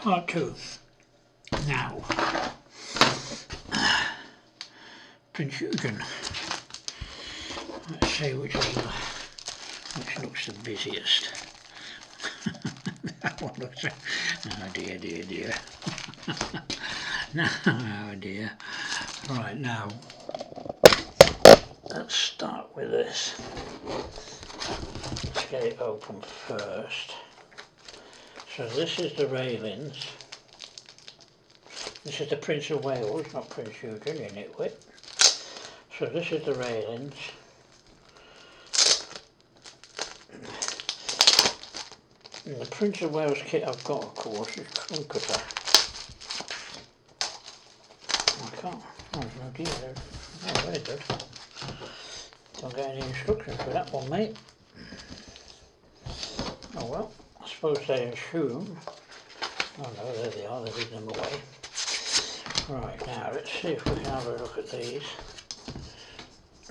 Part 2. Now, Prinz Eugen. Let's see which looks the busiest. That one looks. Oh dear. No, oh dear. Right, now let's start with this. Let's get it open first. So this is the railings. This is the Prince of Wales, not Prince Eugen, you nitwit. So this is the railings. And the Prince of Wales kit I've got, of course, is truncutter. I can't. Oh, no dear. Oh, very good. Don't get any instructions for that one, mate. Oh well, I suppose they assume. Oh no, there they are, they're leaving them away. Right, now let's see if we can have a look at these.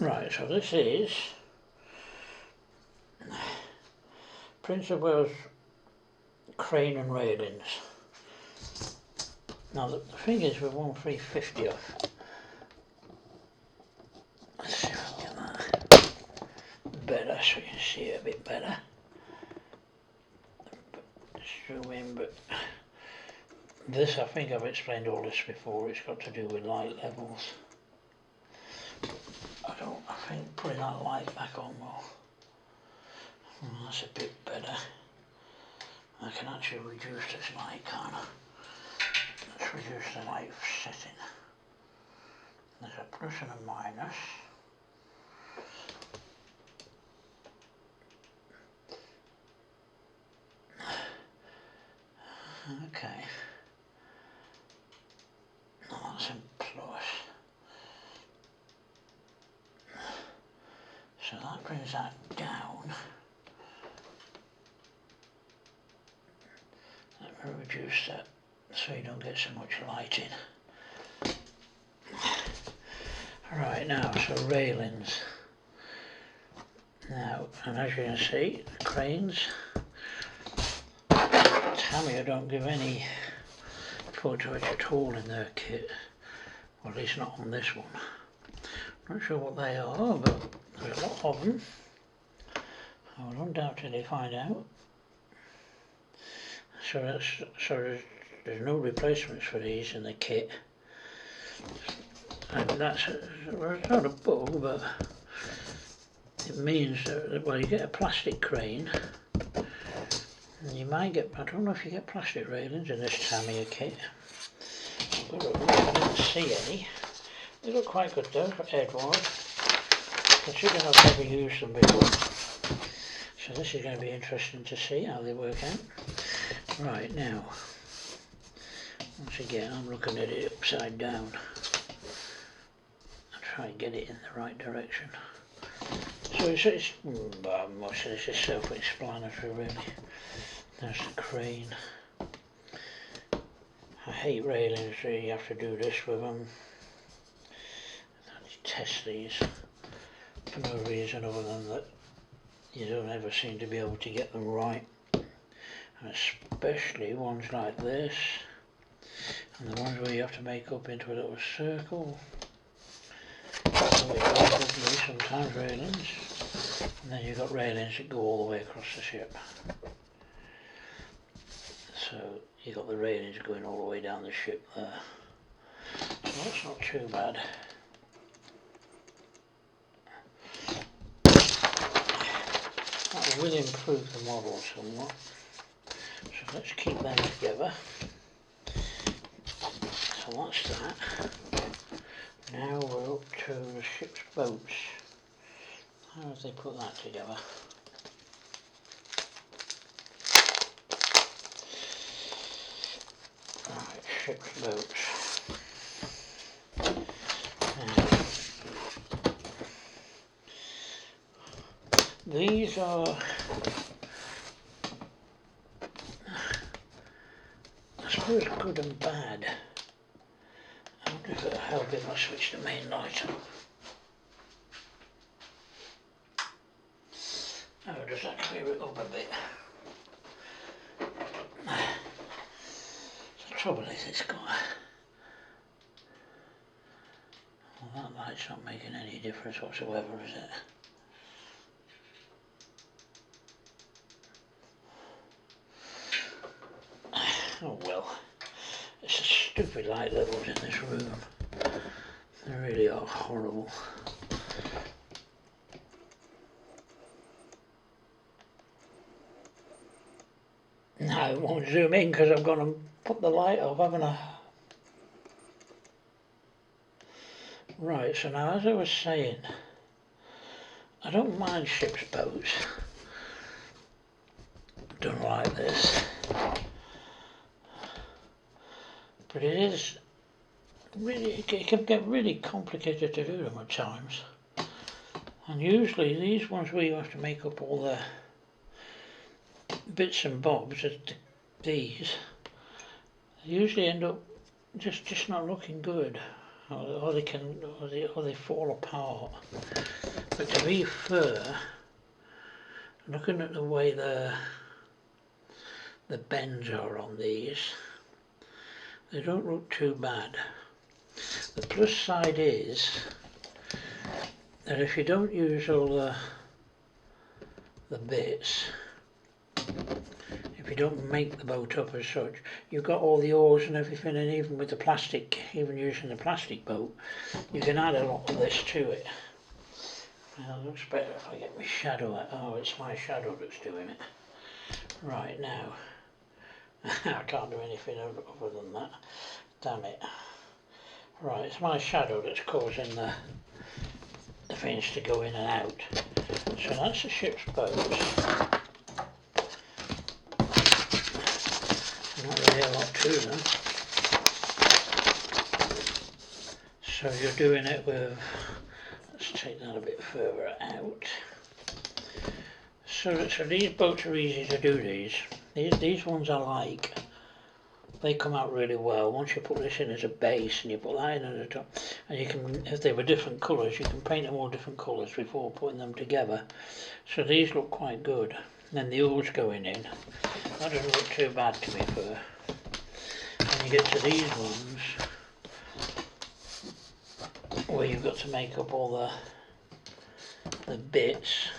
Right, so this is Prince of Wales crane and railings. Now the thing is, we've won 350 off. Let's see if I can get that better so you can see it a bit better. Zoom in, but this, I think I've explained all this before, it's got to do with light levels. I think putting that light back on will, that's a bit better. I can actually reduce this light, can't I? Let's reduce the light setting. There's a plus and a minus. Okay. Now that's in plus. So that brings that down. Let me reduce that so you don't get so much light in. Right, now, so railings. Now, and as you can see, the cranes, Tamiya don't give any photo at all in their kit. Well, at least not on this one. Not sure what they are, but there's a lot of them. I will undoubtedly find out. So there's no replacements for these in the kit. And that's, well, it's not a bug, but it means that, well, you get a plastic crane, and you might get, I don't know if you get plastic railings in this Tamiya kit. I didn't see any. They look quite good though, for Eduard, considering I've never used them before. So this is going to be interesting to see how they work out. Right, now, once again, I'm looking at it upside down. I'll try and get it in the right direction. So it's most of this is self-explanatory really. There's the crane. I hate railings, so you have to do this with them. Test these for no reason other than that you don't ever seem to be able to get them right. And especially ones like this, and the ones where you have to make up into a little circle. Sometimes railings, and then you've got railings that go all the way across the ship. So you've got the railings going all the way down the ship there. So that's not too bad. That will improve the model somewhat. So let's keep them together. So that's that. Now we're up to the ship's boats. How have they put that together? Right, ship's boats. These are, I suppose, good and bad. I wonder if it'll help if I switch the main light on. Oh, does that clear it up a bit? trouble is it's got... Well, that light's not making any difference whatsoever, is it? Oh well, it's the stupid light levels in this room. They really are horrible. Now it won't zoom in because I've got to put the light off, haven't I? Right, so now as I was saying, I don't mind ship's boats done like this, but it is really, it can get really complicated to do them at times. And usually these ones where you have to make up all the bits and bobs, these usually end up just not looking good, or they fall apart. But to be fair, looking at the way the bends are on these, they don't look too bad. The plus side is that if you don't use all the bits, if you don't make the boat up as such, you've got all the oars and everything, and even with the plastic, even using the plastic boat, you can add a lot of this to it. Now it looks better if I get my shadow out. Oh, it's my shadow that's doing it. Right, now, I can't do anything other than that. Damn it. Right, it's my shadow that's causing the things to go in and out. So that's the ship's boat. Not really a lot to them. So you're doing it with, let's take that a bit further out. So these boats are easy to do. These ones I like. They come out really well. Once you put this in as a base and you put that in at the top, and you can, if they were different colours, you can paint them all different colours before putting them together. So these look quite good. And then the oars going in, that doesn't look too bad to me for. When you get to these ones, where you've got to make up all the bits,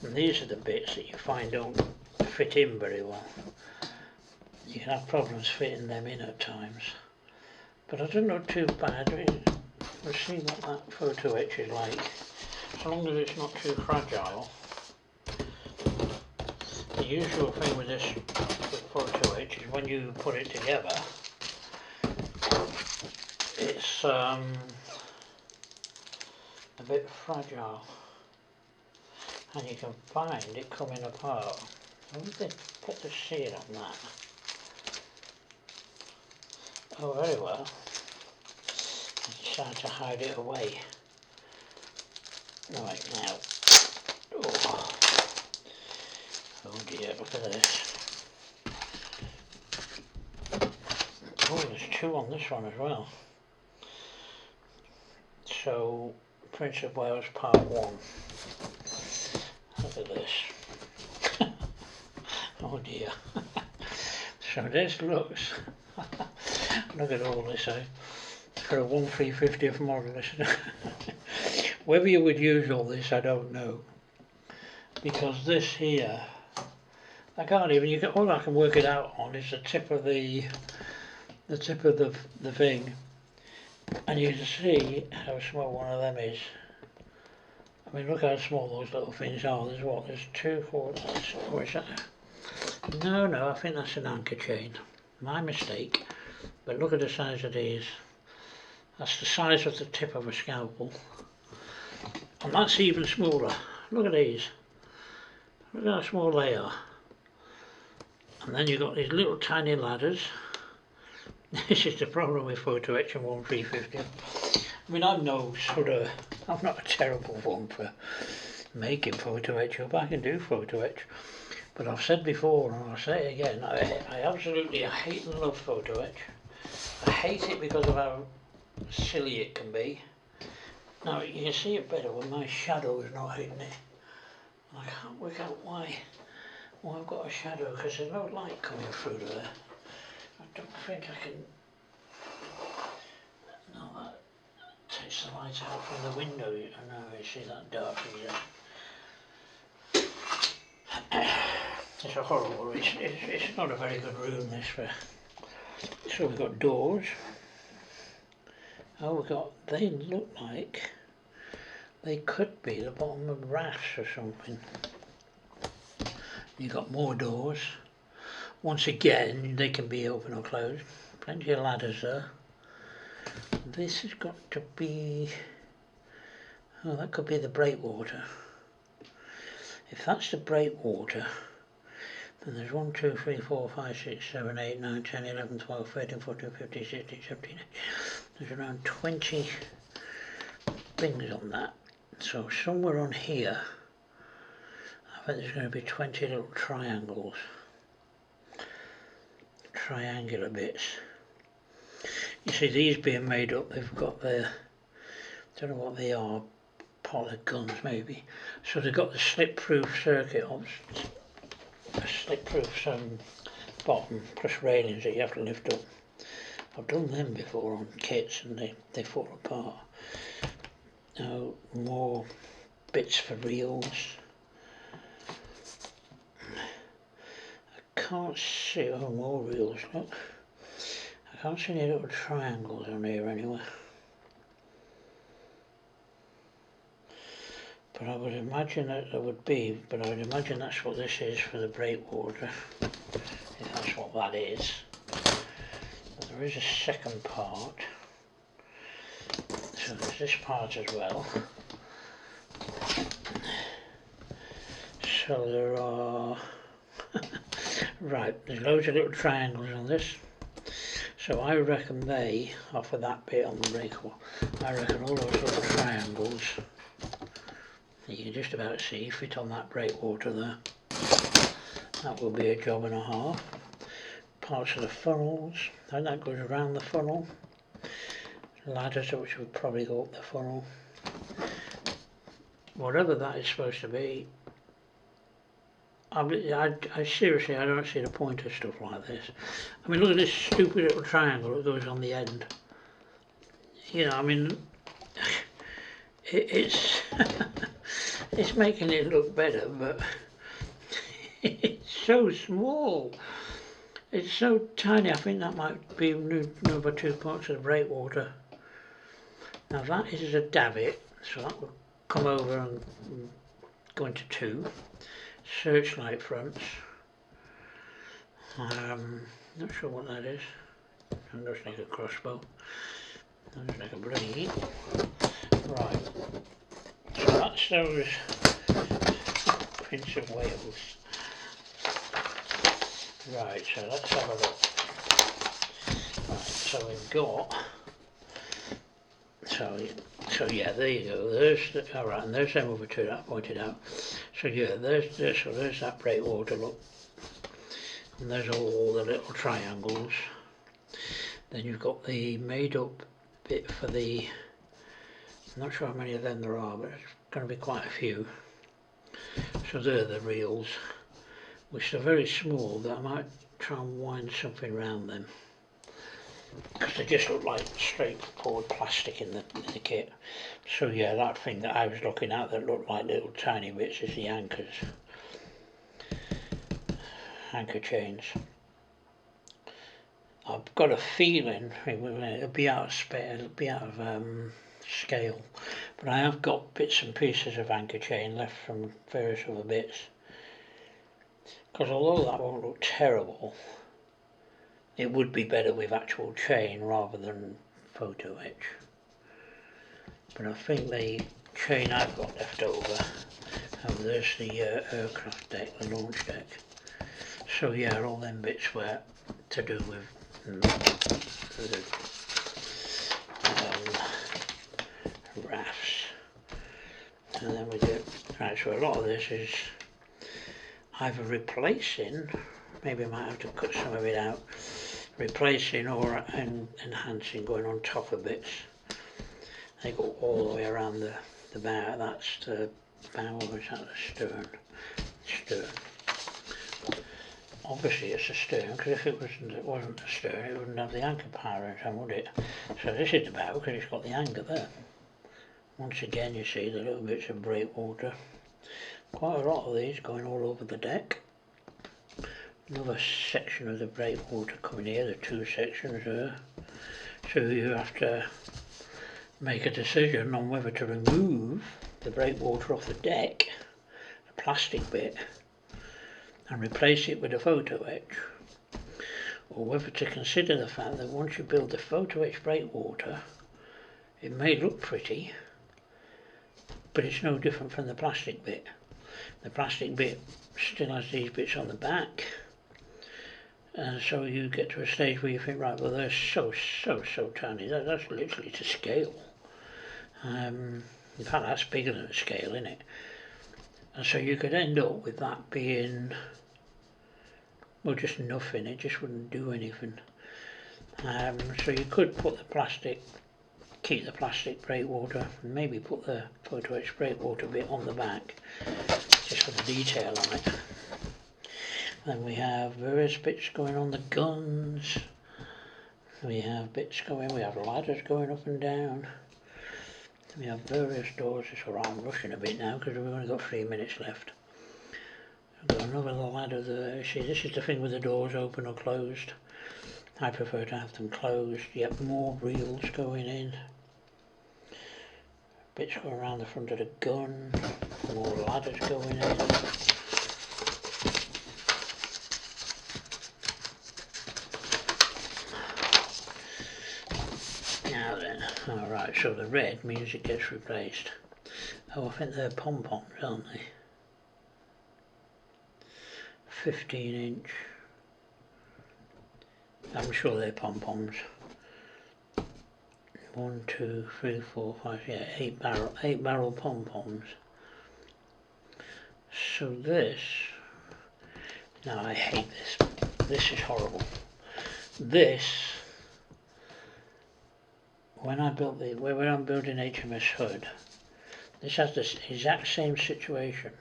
and these are the bits that you find don't fit in very well. You can have problems fitting them in at times, but I don't know too bad. We'll see what that photo etch is like, as long as it's not too fragile. The usual thing with this photo etch is when you put it together, it's a bit fragile, and you can find it coming apart. I wonder if they put the seal on that. Oh, very well. It's trying to hide it away. Right now. Oh, oh dear, look at this. Oh, there's two on this one as well. So, Prince of Wales Part 1. Look at this. Oh dear. So this looks, look at all this, for a 1/350th model. Whether you would use all this, I don't know. Because this here, I can't even, all I can work it out on is the tip of the thing. And you can see how small one of them is. I mean, look how small those little things are. There's what? There's 2, 4, or is that? No, I think that's an anchor chain. My mistake. But look at the size of these. That's the size of the tip of a scalpel. And that's even smaller. Look at these. Look how small they are. And then you've got these little tiny ladders. This is the problem with photo etch and 1/350. I mean, I'm not a terrible one for making photo etch up. I can do photo etch. But I've said before, and I'll say it again, I absolutely hate and love photo etch. I hate it because of how silly it can be. Now, you can see it better when my shadow is not hitting it. I can't work out why I've got a shadow, because there's no light coming through there. don't think I can. No, that takes the light out from the window. I know, you see that dark there. It's a horrible. It's not a very good room, this. So we've got doors. Oh, they look like they could be the bottom of rafts or something. You've got more doors. Once again, they can be open or closed. Plenty of ladders there. This has got to be, oh, that could be the breakwater. If that's the breakwater, then there's 1, 2, 3, 4, 5, 6, 7, 8, 9, 10, 11, 12, 13, 14, 15, 16, 17. There's around 20 things on that. So somewhere on here, I think there's going to be 20 little triangles. Triangular bits. You see these being made up, they've got their, don't know what they are, polygons maybe. So they've got the slip-proof circuit on, a slip-proof bottom, plus railings that you have to lift up. I've done them before on kits and they fall apart. Now more bits for reels. I can't see, oh, more reels, look. I can't see any little triangles on here anywhere. But I would imagine that there would be, but I would imagine that's what this is for the breakwater, if that's what that is. But there is a second part. So there's this part as well. So there are, right, there's loads of little triangles on this. So I reckon they, off of that bit on the breakwater, I reckon all those little triangles you can just about see fit on that breakwater there. That will be a job and a half. Parts of the funnels, and that goes around the funnel. Ladders which would probably go up the funnel. Whatever that is supposed to be, I seriously, I don't see the point of stuff like this. I mean, look at this stupid little triangle that goes on the end. You know, I mean, it's it's making it look better, but it's so small. It's so tiny. I think that might be number 2 parts of the breakwater. Now that is a davit, so that will come over and go into 2. Searchlight fronts. Not sure what that is. It looks like a crossbow. That looks like a blade. Right. So that's those Prince of Wales. Right, so let's have a look. Right, so we've got. So yeah, there you go. There's the, all right, and there's them over 2 that I pointed out. So yeah, there's that breakwater look, and there's all the little triangles. Then you've got the made up bit for the. I'm not sure how many of them there are, but it's going to be quite a few. So they're the reels, which are very small. But I might try and wind something around them, because they just look like straightforward plastic in the kit. So yeah, that thing that I was looking at that looked like little tiny bits is the anchors. Anchor chains. I've got a feeling it'll be out of scale, but I have got bits and pieces of anchor chain left from various other bits. Because although that won't look terrible, it would be better with actual chain rather than photo etch. But I think the chain I've got left over, and there's the aircraft deck, the launch deck. So yeah, all them bits were to do with the rafts. And then we do, right, so a lot of this is either replacing, maybe I might have to cut some of it out, replacing or enhancing, going on top of bits. They go all the way around the bow. That's the bow, or is that the stern? Stern. obviously it's a stern, because if it wasn't a stern, it wouldn't have the anchor power in it, would it? So this is the bow, because it's got the anchor there. Once again, you see the little bits of breakwater. Quite a lot of these going all over the deck. Another section of the breakwater coming here, the two sections there. So you have to make a decision on whether to remove the breakwater off the deck, the plastic bit, and replace it with a photo etch, or whether to consider the fact that once you build the photo etch breakwater, it may look pretty, but it's no different from the plastic bit. The plastic bit still has these bits on the back, and so you get to a stage where you think, right, well, they're so tiny, that's literally to scale. In fact, that's bigger than a scale, isn't it? And so you could end up with that being, well, just nothing. It just wouldn't do anything. So you could put the plastic, keep the plastic breakwater, and maybe put the photo etch breakwater bit on the back, just for the detail on it. Then we have various bits going on the guns. We have bits going, we have ladders going up and down. We have various doors. This is where I'm rushing a bit now because we've only got 3 minutes left. I've got another ladder there. See, this is the thing with the doors open or closed. I prefer to have them closed. Yep, more reels going in. Bits going around the front of the gun. More ladders going in. Now then, alright, so the red means it gets replaced. Oh, I think they're pom-poms, aren't they? 15-inch. I'm sure they're pom-poms. 1, 2, 3, 4, 5, yeah, 8 barrel pom-poms. So this, now I hate this. This is horrible. This, when I'm building HMS Hood, this has the exact same situation.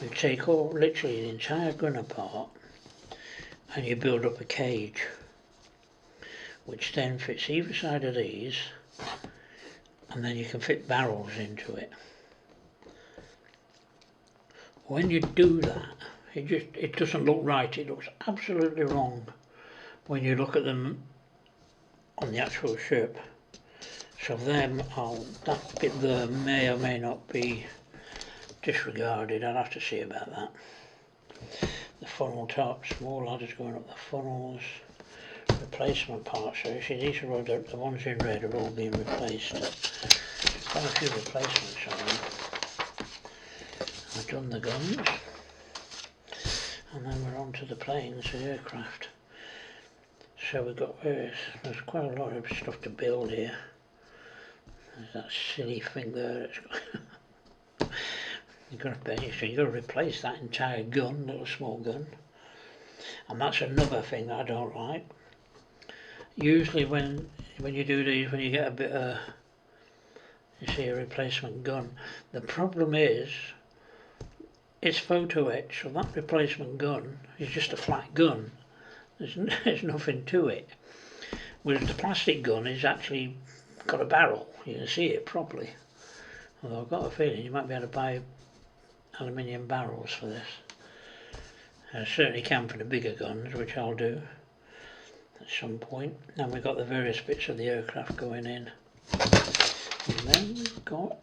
We take literally the entire gun apart and you build up a cage which then fits either side of these, and then you can fit barrels into it. When you do that, it doesn't look right. It looks absolutely wrong when you look at them on the actual ship. So that bit there may or may not be disregarded. I'll have to see about that. The funnel tops, more ladders going up the funnels. Replacement parts. So you see, these are all the ones in red are all being replaced. Quite a few replacements on them. I've done the guns, and then we're on to the planes, the aircraft. So we've got there's quite a lot of stuff to build here. There's that silly thing there. You've got to replace that entire gun, little small gun. And that's another thing I don't like. Usually when you do these, when you get a bit of, you see a replacement gun, the problem is it's photo etch, so that replacement gun is just a flat gun. There's nothing to it. Whereas the plastic gun is actually got a barrel, you can see it properly. Although I've got a feeling you might be able to buy aluminium barrels for this. I certainly can for the bigger guns, which I'll do at some point. Then we've got the various bits of the aircraft going in. And then we've got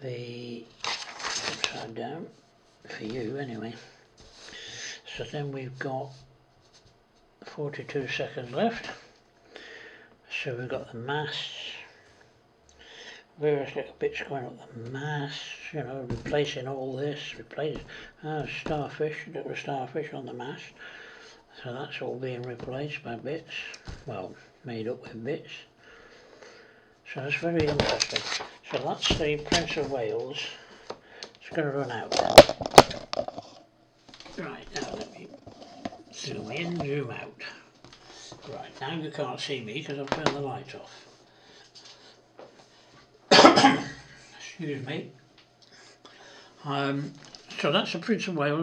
the upside down, for you anyway. So then we've got 42 seconds left. So we've got the masts, various little bits going up the masts, you know, replacing all this, starfish, little starfish on the mast. So that's all being replaced by bits, well, made up with bits. So that's very interesting. So that's the Prince of Wales. It's going to run out. Right, now let me zoom in, zoom out. Right, now you can't see me because I've turned the light off. Excuse me. So that's the Prince of Wales